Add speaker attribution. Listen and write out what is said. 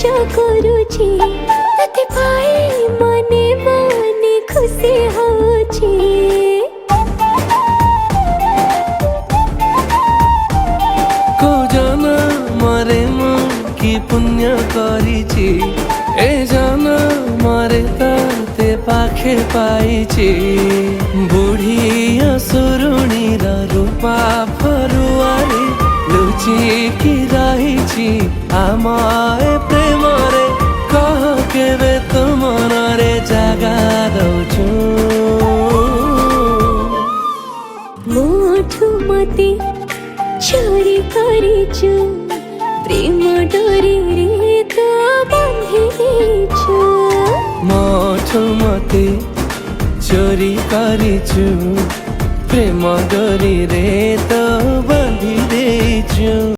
Speaker 1: पूजा करूची तते पाई मने मने खुशी होची।
Speaker 2: को जाना मारे मन की पुण्य करिची ए जाना मारे ताते पाखे पाइची। बुढ़ी असुरुणी रूपा फरुआरे लुचिकी रहिची आमाए प्रेम रे कह केबे तो मनरे जागा दउछु।
Speaker 1: मोठू मते चोरी करिछु प्रेम डोरी रे तो बांधी देछु।
Speaker 2: मोठू मते चोरी करिछु प्रेम डोरी रे तो बांधी देछु।